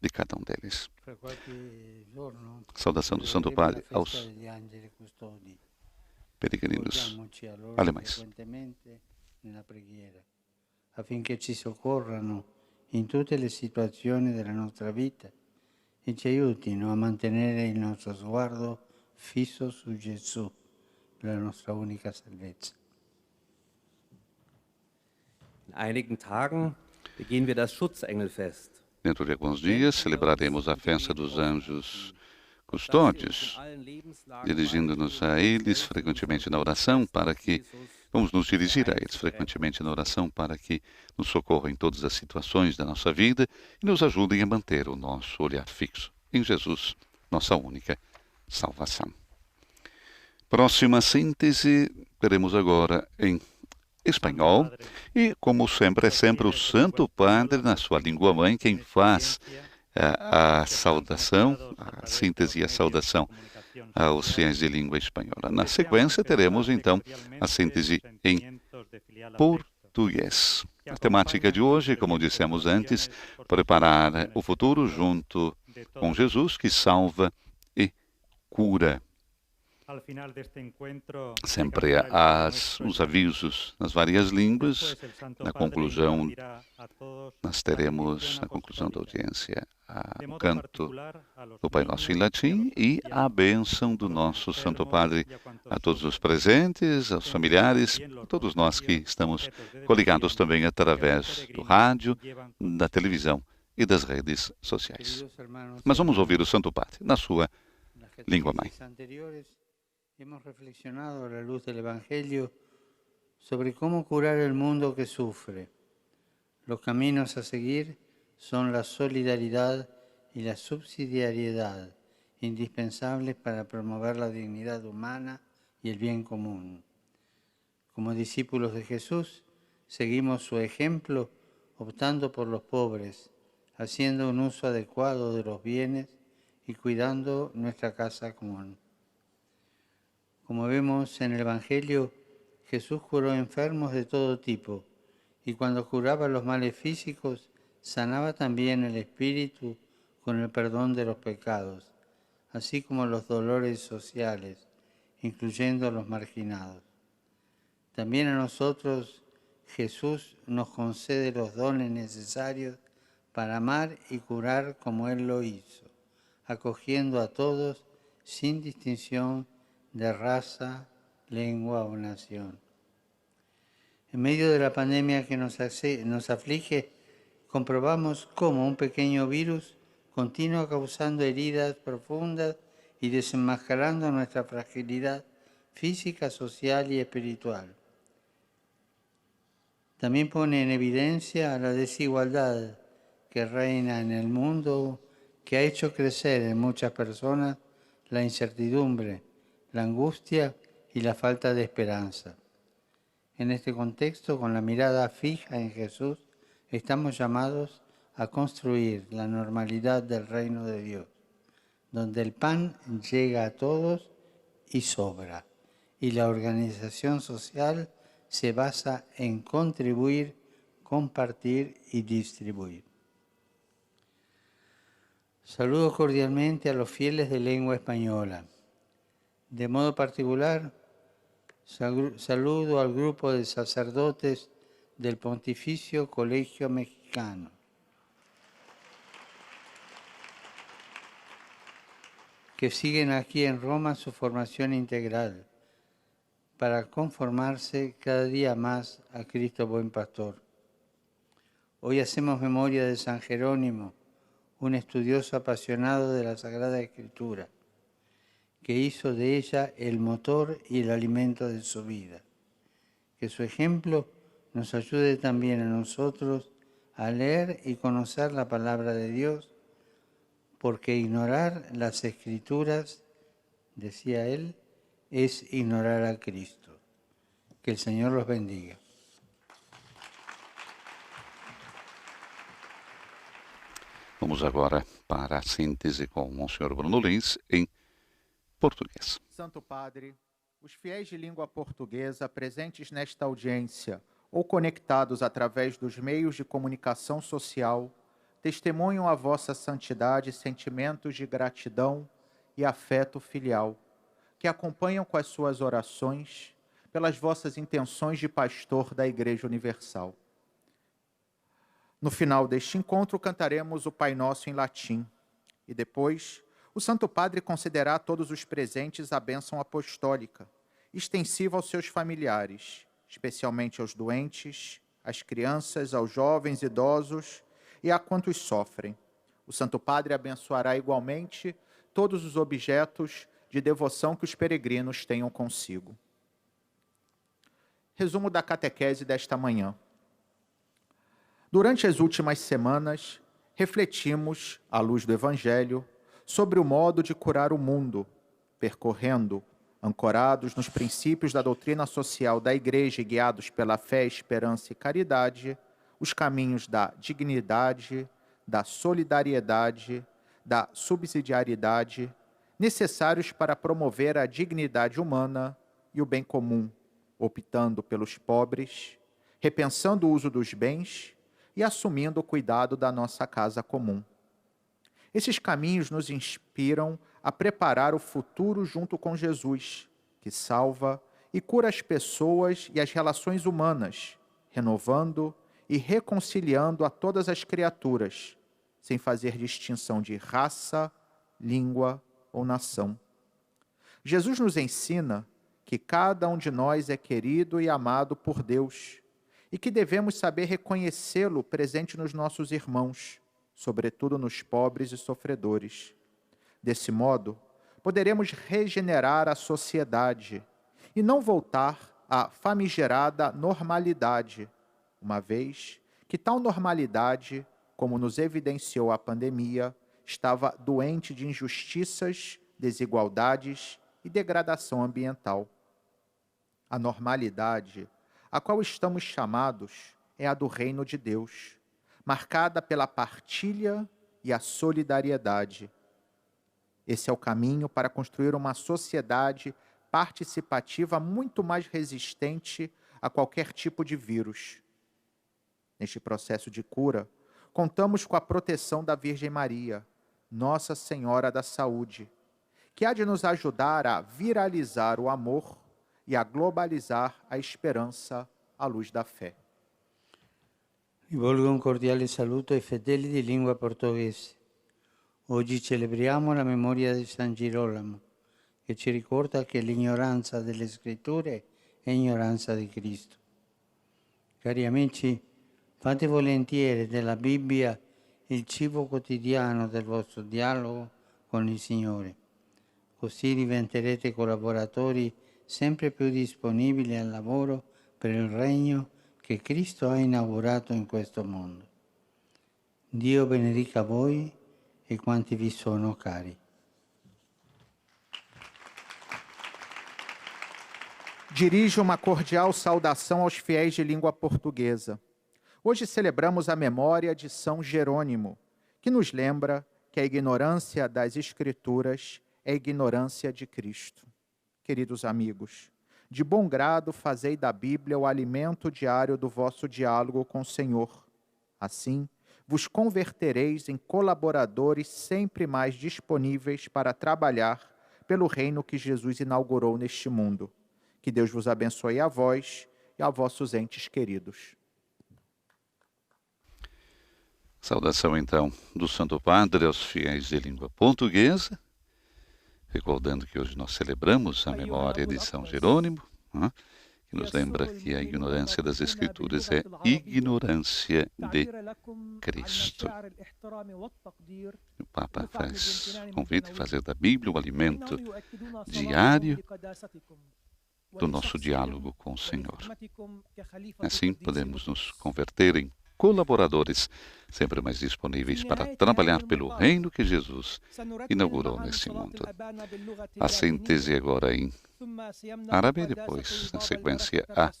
de cada um deles. Saudação do Santo Padre aos peregrinos alemães. Affinché ci soccorrano in tutte le situazioni della nostra vita e ci aiutino a mantenere il nostro sguardo fisso su Gesù, la nostra unica salvezza. In einigen Tagen begehen wir das Schutzengelfest. Dentro de alguns dias, celebraremos a festa dos anjos custódios, dirigindo-nos a eles frequentemente na oração para que vamos nos dirigir a eles frequentemente na oração para que nos socorram em todas as situações da nossa vida e nos ajudem a manter o nosso olhar fixo em Jesus, nossa única salvação. Próxima síntese teremos agora em espanhol e, como sempre, é sempre o Santo Padre, na sua língua mãe, quem faz a saudação, a síntese e a saudação aos fiéis de língua espanhola. Na sequência, teremos, então, a síntese em português. A temática de hoje, como dissemos antes, preparar o futuro junto com Jesus, que salva e cura. Sempre os avisos nas várias línguas. Na conclusão, nós teremos, na conclusão da audiência, o canto do Pai Nosso em latim e a bênção do nosso Santo Padre a todos os presentes, aos familiares, a todos nós que estamos coligados também através do rádio, da televisão e das redes sociais. Mas vamos ouvir o Santo Padre na sua língua mãe. Hemos reflexionado a la luz del Evangelio sobre cómo curar el mundo que sufre. Los caminos a seguir son la solidaridad y la subsidiariedad, indispensables para promover la dignidad humana y el bien común. Como discípulos de Jesús, seguimos su ejemplo optando por los pobres, haciendo un uso adecuado de los bienes y cuidando nuestra casa común. Como vemos en el Evangelio, Jesús curó enfermos de todo tipo y cuando curaba los males físicos, sanaba también el espíritu con el perdón de los pecados, así como los dolores sociales, incluyendo a los marginados. También a nosotros Jesús nos concede los dones necesarios para amar y curar como Él lo hizo, acogiendo a todos sin distinción de raza, lengua o nación. En medio de la pandemia que nos aflige, comprobamos cómo un pequeño virus continúa causando heridas profundas y desenmascarando nuestra fragilidad física, social y espiritual. También pone en evidencia la desigualdad que reina en el mundo, que ha hecho crecer en muchas personas la incertidumbre, la angustia y la falta de esperanza. En este contexto, con la mirada fija en Jesús, estamos llamados a construir la normalidad del reino de Dios, donde el pan llega a todos y sobra, y la organización social se basa en contribuir, compartir y distribuir. Saludo cordialmente a los fieles de lengua española. De modo particular, saludo al grupo de sacerdotes del Pontificio Colegio Mexicano, que siguen aquí en Roma su formación integral para conformarse cada día más a Cristo Buen Pastor. Hoy hacemos memoria de San Jerónimo, un estudioso apasionado de la Sagrada Escritura, que hizo de ella el motor y el alimento de su vida. Que su ejemplo nos ayude también a nosotros a leer y conocer la palabra de Dios, porque ignorar las Escrituras, decía él, es ignorar a Cristo. Que el Señor los bendiga. Vamos agora para a síntese com o Monsenhor Bruno Lins em português. Santo Padre, os fiéis de língua portuguesa presentes nesta audiência ou conectados através dos meios de comunicação social testemunham a vossa santidade sentimentos de gratidão e afeto filial, que acompanham com as suas orações pelas vossas intenções de pastor da Igreja Universal. No final deste encontro, cantaremos o Pai Nosso em latim e depois o Santo Padre concederá a todos os presentes a bênção apostólica, extensiva aos seus familiares, especialmente aos doentes, às crianças, aos jovens, idosos e a quantos sofrem. O Santo Padre abençoará igualmente todos os objetos de devoção que os peregrinos tenham consigo. Resumo da catequese desta manhã. Durante as últimas semanas, refletimos, à luz do Evangelho, sobre o modo de curar o mundo, percorrendo, ancorados nos princípios da doutrina social da Igreja e guiados pela fé, esperança e caridade, os caminhos da dignidade, da solidariedade, da subsidiariedade, necessários para promover a dignidade humana e o bem comum, optando pelos pobres, repensando o uso dos bens e assumindo o cuidado da nossa casa comum. Esses caminhos nos inspiram a preparar o futuro junto com Jesus, que salva e cura as pessoas e as relações humanas, renovando e reconciliando a todas as criaturas, sem fazer distinção de raça, língua ou nação. Jesus nos ensina que cada um de nós é querido e amado por Deus e que devemos saber reconhecê-lo presente nos nossos irmãos, sobretudo nos pobres e sofredores. Desse modo, poderemos regenerar a sociedade e não voltar à famigerada normalidade, uma vez que tal normalidade, como nos evidenciou a pandemia, estava doente de injustiças, desigualdades e degradação ambiental. A normalidade a qual estamos chamados é a do reino de Deus, marcada pela partilha e a solidariedade. Esse é o caminho para construir uma sociedade participativa muito mais resistente a qualquer tipo de vírus. Neste processo de cura, contamos com a proteção da Virgem Maria, Nossa Senhora da Saúde, que há de nos ajudar a viralizar o amor e a globalizar a esperança à luz da fé. Rivolgo un cordiale saluto ai fedeli di lingua portoghese. Oggi celebriamo la memoria di San Girolamo, che ci ricorda che l'ignoranza delle scritture è ignoranza di Cristo. Cari amici, fate volentieri della Bibbia il cibo quotidiano del vostro dialogo con il Signore. Così diventerete collaboratori sempre più disponibili al lavoro per il regno che Cristo ha inaugurato in questo mondo. Dio benedica voi e quanti vi sono cari. Dirijo uma cordial saudação aos fiéis de língua portuguesa. Hoje celebramos a memória de São Jerônimo, que nos lembra que a ignorância das Escrituras é a ignorância de Cristo. Queridos amigos, de bom grado fazei da Bíblia o alimento diário do vosso diálogo com o Senhor. Assim, vos convertereis em colaboradores sempre mais disponíveis para trabalhar pelo reino que Jesus inaugurou neste mundo. Que Deus vos abençoe a vós e a vossos entes queridos. Saudação, então, do Santo Padre aos fiéis de língua portuguesa, recordando que hoje nós celebramos a memória de São Jerônimo, que nos lembra que a ignorância das Escrituras é ignorância de Cristo. O Papa faz convite a fazer da Bíblia o alimento diário do nosso diálogo com o Senhor. Assim podemos nos converter em colaboradores sempre mais disponíveis para trabalhar pelo reino que Jesus inaugurou neste mundo. A síntese agora em árabe e depois, na sequência, a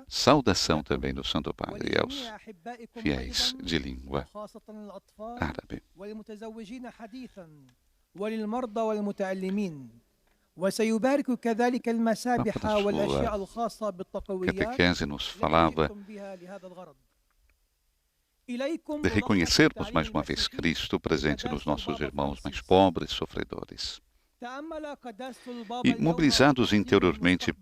saudação também do Santo Padre aos fiéis de língua árabe. وسيبارك كذلك المسابح والأشياء الخاصة A بالتقويات catequese nos falava de reconhecermos mais uma vez Cristo presente nos nossos irmãos mais pobres, sofredores. E mobilizados interiormente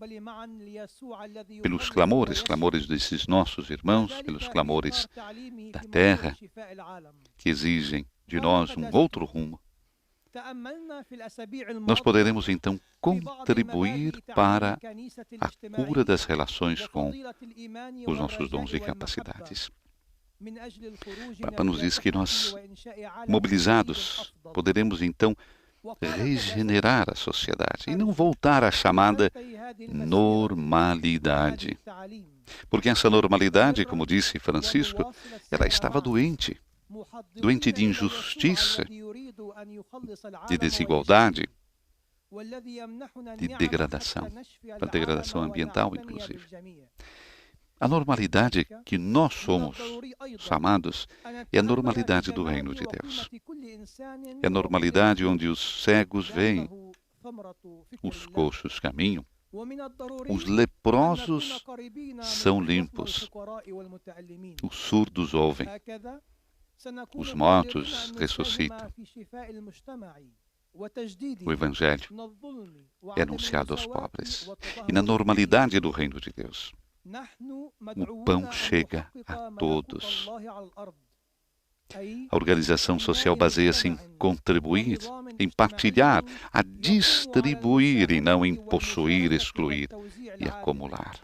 pelos clamores desses nossos irmãos, pelos clamores da terra, que exigem de nós um outro rumo, nós poderemos então contribuir para a cura das relações com os nossos dons e capacidades. O Papa nos diz que nós, mobilizados, poderemos então regenerar a sociedade e não voltar à chamada normalidade. Porque essa normalidade, como disse Francisco, ela estava doente de injustiça, de desigualdade, de degradação, da degradação ambiental, inclusive. A normalidade que nós somos chamados é a normalidade do reino de Deus. É a normalidade onde os cegos veem, os coxos caminham, os leprosos são limpos, os surdos ouvem, os mortos ressuscitam. O Evangelho é anunciado aos pobres. E na normalidade do reino de Deus, o pão chega a todos. A organização social baseia-se em contribuir, em partilhar, a distribuir e não em possuir, excluir e acumular.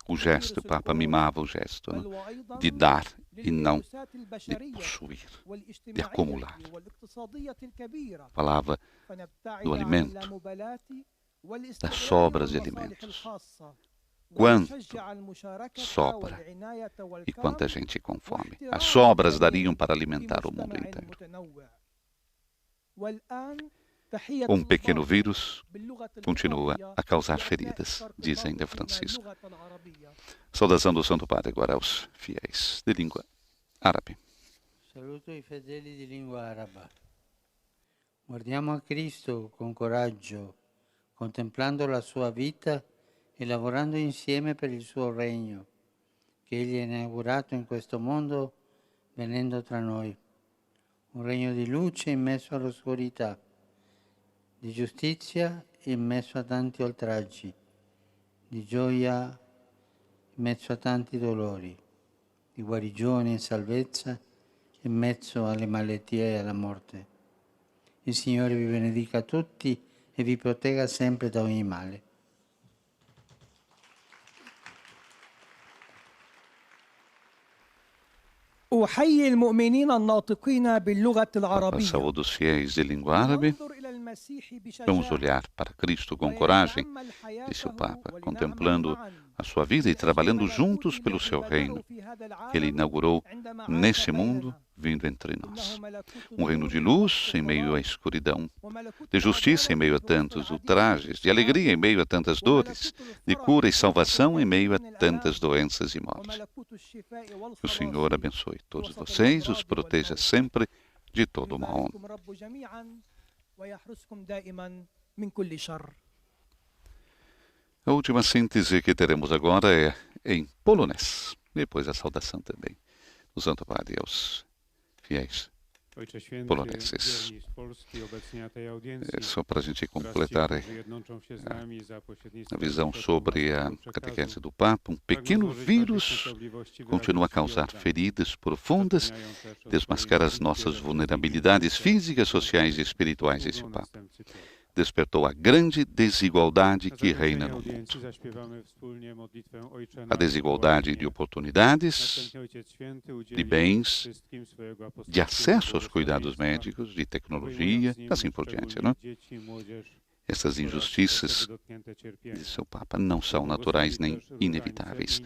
O gesto, o Papa mimava o gesto, né? De dar e não de possuir, de acumular. Falava do alimento, das sobras de alimentos. Quanto sobra e quanta gente com fome. As sobras dariam para alimentar o mundo inteiro. Um pequeno vírus continua a causar feridas, diz ainda Francisco. Saudação do Santo Padre agora aos fiéis de língua árabe. Saluto i fedeli di lingua araba. Guardiamo a Cristo con coraggio, contemplando la sua vita e lavorando insieme per il suo regno, che Egli ha inaugurato in questo mondo venendo tra noi. Un regno di luce in mezzo all'oscurità, di giustizia in mezzo a tanti oltraggi, di gioia in mezzo a tanti dolori, di guarigione e salvezza in mezzo alle malattie e alla morte. Il Signore vi benedica tutti e vi protegga sempre da ogni male. أحيي المؤمنين الناطقين باللغة A العربية. saúde dos fiéis de língua árabe. Vamos olhar para Cristo com coragem, disse o Papa, contemplando a sua vida e trabalhando juntos pelo seu reino, que Ele inaugurou nesse mundo, vindo entre nós. Um reino de luz em meio à escuridão, de justiça em meio a tantos ultrajes, de alegria em meio a tantas dores, de cura e salvação em meio a tantas doenças e mortes. Que o Senhor abençoe todos vocês, os proteja sempre de todo o mal. A última síntese que teremos agora é em polonês, depois a saudação também do Santo Padre aos fiéis poloneses. Só para a gente completar a visão sobre a catequese do Papa, um pequeno vírus continua a causar feridas profundas, desmascara as nossas vulnerabilidades físicas, sociais e espirituais, disse o Papa. Despertou a grande desigualdade que reina no mundo. A desigualdade de oportunidades, de bens, de acesso aos cuidados médicos, de tecnologia, assim por diante, não? Essas injustiças, disse o Papa, não são naturais nem inevitáveis.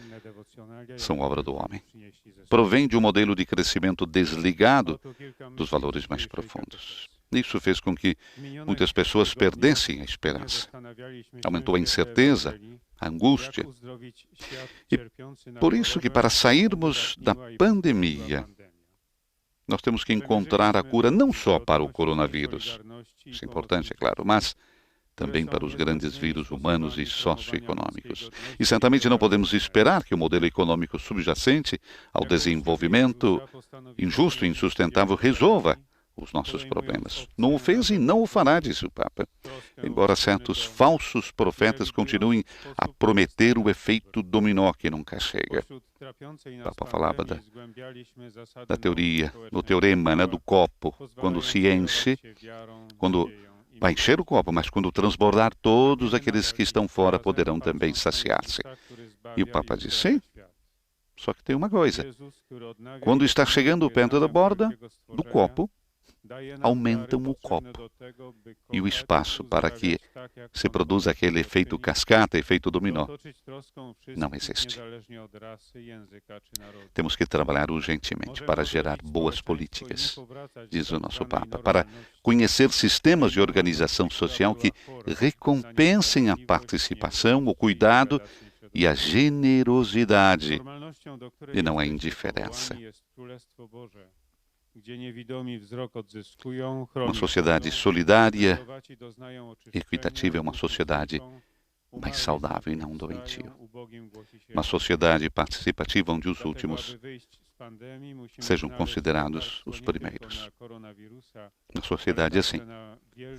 São obra do homem. Provém de um modelo de crescimento desligado dos valores mais profundos. Isso fez com que muitas pessoas perdessem a esperança. Aumentou a incerteza, a angústia. E por isso que para sairmos da pandemia, nós temos que encontrar a cura não só para o coronavírus, isso é importante, é claro, mas também para os grandes vírus humanos e socioeconômicos. E certamente não podemos esperar que o modelo econômico subjacente ao desenvolvimento injusto e insustentável resolva os nossos problemas. Não o fez e não o fará, disse o Papa. Embora certos falsos profetas continuem a prometer o efeito dominó que nunca chega. O Papa falava da teoria, do teorema, né, do copo, quando se enche, quando vai encher o copo, mas quando transbordar, todos aqueles que estão fora poderão também saciar-se. E o Papa disse, sim, só que tem uma coisa. Quando está chegando perto da borda do copo, aumentam o copo e o espaço para que se produza aquele efeito cascata, efeito dominó. Não existe. Temos que trabalhar urgentemente para gerar boas políticas, diz o nosso Papa, para conhecer sistemas de organização social que recompensem a participação, o cuidado e a generosidade, e não a indiferença. Uma sociedade solidária, equitativa é uma sociedade mais saudável e não doentia. Uma sociedade participativa onde os últimos sejam considerados os primeiros. Uma sociedade assim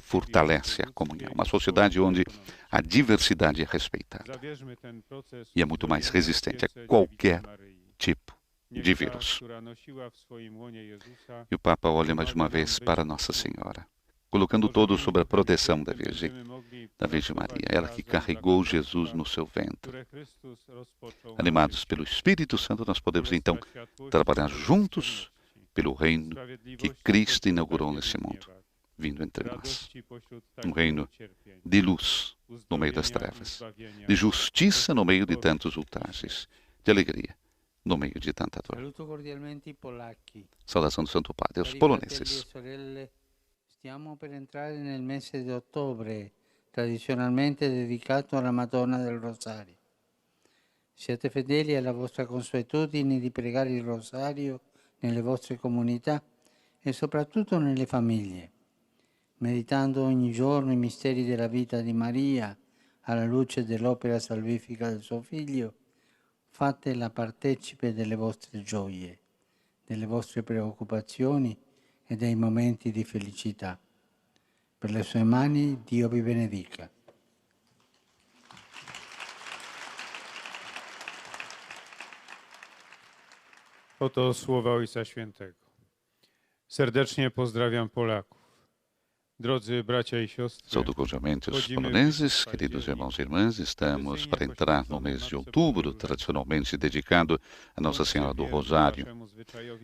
fortalece a comunhão. Uma sociedade onde a diversidade é respeitada e é muito mais resistente a qualquer tipo de vírus. E o Papa olha mais uma vez para Nossa Senhora, colocando todo sob a proteção da Virgem Maria, ela que carregou Jesus no seu ventre. Animados pelo Espírito Santo, nós podemos então trabalhar juntos pelo reino que Cristo inaugurou nesse mundo, vindo entre nós. Um reino de luz no meio das trevas, de justiça no meio de tantos ultrajes, de alegria no meio de tanta dor. Saudação do Santo Padre aos poloneses. Stiamo per entrare nel mese di ottobre, tradizionalmente dedicato alla Madonna del Rosario. Siate fedeli alla vostra consuetudine di pregare il Rosario nelle vostre comunità e soprattutto nelle famiglie, meditando ogni giorno i misteri della vita di Maria alla luce dell'opera salvifica del suo Figlio. Fatela partecipe delle vostre gioie, delle vostre preoccupazioni e dei momenti di felicità. Per le sue mani Dio vi benedica. Oto słowa Ojca Świętego. Serdecznie pozdrawiam Polaków. Drodzy bracia e siostry, Saúdo cordialmente os poloneses, queridos irmãos e irmãs. Estamos para entrar no mês de outubro, tradicionalmente dedicado a Nossa Senhora do Rosário.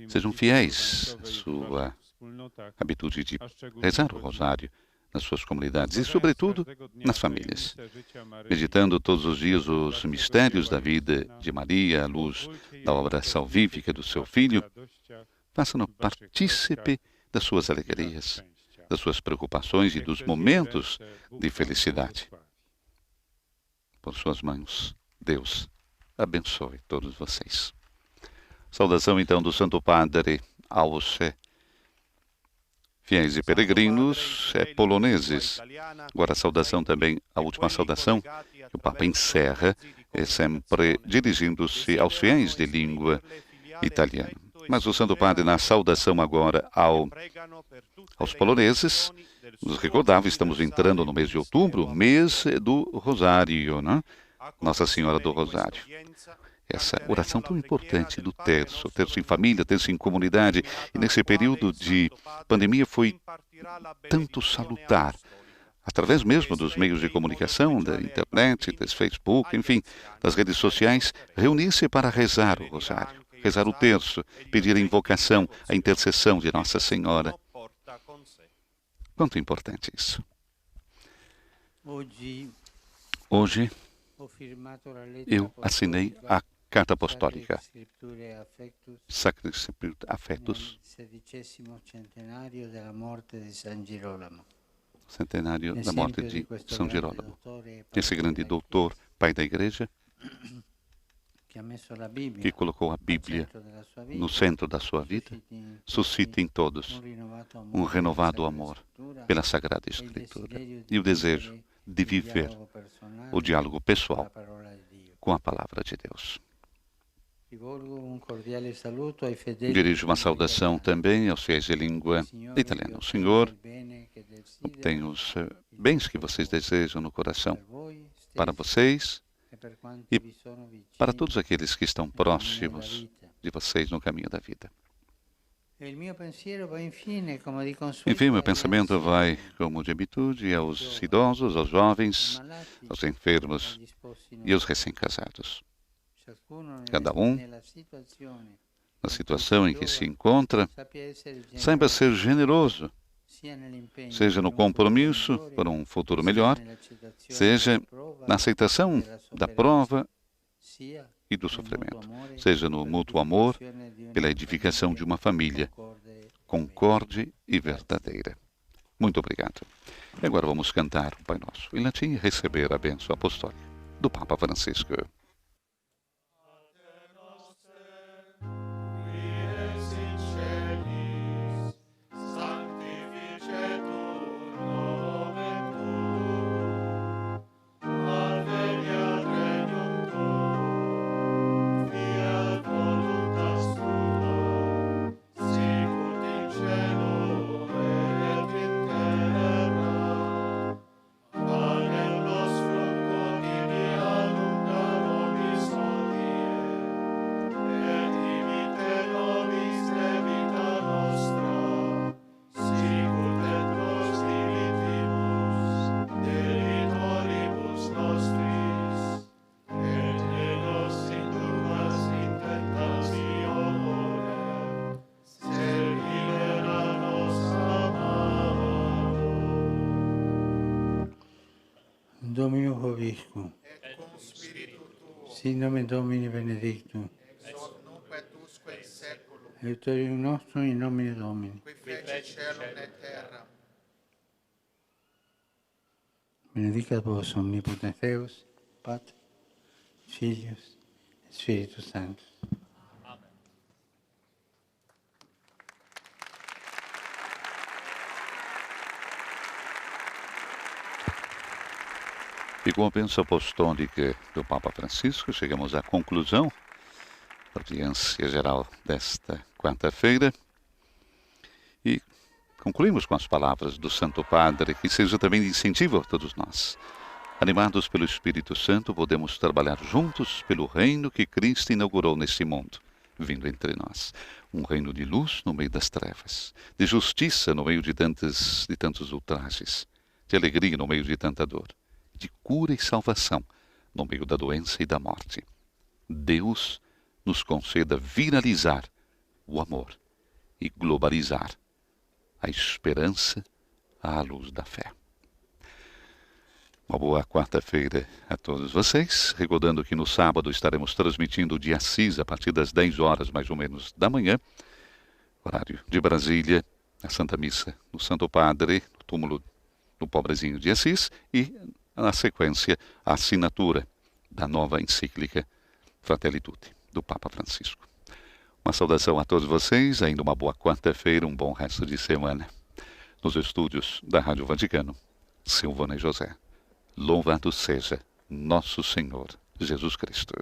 Sejam fiéis à sua habitude de rezar o Rosário nas suas comunidades e, sobretudo, nas famílias. Meditando todos os dias os mistérios da vida de Maria, à luz da obra salvífica do seu Filho, faça-nos partícipe das suas alegrias, das suas preocupações e dos momentos de felicidade. Por suas mãos, Deus abençoe todos vocês. Saudação, então, do Santo Padre aos fiéis e peregrinos poloneses. Agora a saudação também, a última saudação que o Papa encerra, é sempre dirigindo-se aos fiéis de língua italiana. Mas o Santo Padre, na saudação agora aos poloneses, nos recordava, estamos entrando no mês de outubro, mês do Rosário, né? Nossa Senhora do Rosário. Essa oração tão importante do terço em família, terço em comunidade, e nesse período de pandemia foi tanto salutar, através mesmo dos meios de comunicação, da internet, do Facebook, enfim, das redes sociais, reunir-se para rezar o Rosário, rezar o terço, pedir a invocação, a intercessão de Nossa Senhora. Quanto importante isso. Hoje, eu assinei a Carta Apostólica Sacri Spiritus Affectus, centenário da morte de São Jerônimo. Esse grande doutor, pai da Igreja, que colocou a Bíblia no centro da sua vida, suscita em todos um renovado amor pela Sagrada Escritura e o desejo de viver o diálogo pessoal com a Palavra de Deus. Dirijo uma saudação também aos fiéis de língua italiana. O Senhor tem os bens que vocês desejam no coração para vocês e para todos aqueles que estão próximos de vocês no caminho da vida. Enfim, meu pensamento vai, como de habitude, aos idosos, aos jovens, aos enfermos e aos recém-casados. Cada um, na situação em que se encontra, saiba ser generoso, seja no compromisso para um futuro melhor, seja na aceitação da prova e do sofrimento, seja no mútuo amor, pela edificação de uma família concorde e verdadeira. Muito obrigado. E agora vamos cantar o Pai Nosso em latim e receber a bênção apostólica do Papa Francisco. Domino Vobiscum. Et cum spiritu tuo. Sin nomen Domini benedictum. Ex hoc nunc et usque in saeculum. Aiutorium nostrum in nomine Domini. Qui feci caelum et terra. Benedicat vos omnipotens Deus, Pater, Filius et Spiritus Sanctus. E com a bênção apostólica do Papa Francisco, chegamos à conclusão da audiência geral desta quarta-feira e concluímos com as palavras do Santo Padre, que seja também de incentivo a todos nós. Animados pelo Espírito Santo, podemos trabalhar juntos pelo reino que Cristo inaugurou neste mundo, vindo entre nós. Um reino de luz no meio das trevas, de justiça no meio de tantos ultrajes, de alegria no meio de tanta dor, de cura e salvação no meio da doença e da morte. Deus nos conceda viralizar o amor e globalizar a esperança à luz da fé. Uma boa quarta-feira a todos vocês. Recordando que no sábado estaremos transmitindo o dia Assis a partir das 10 horas, mais ou menos, da manhã, horário de Brasília, a Santa Missa no Santo Padre, no túmulo do pobrezinho de Assis, e, na sequência, a assinatura da nova encíclica Fratelli Tutti, do Papa Francisco. Uma saudação a todos vocês, ainda uma boa quarta-feira, um bom resto de semana. Nos estúdios da Rádio Vaticano, Silvana e José. Louvado seja nosso Senhor Jesus Cristo.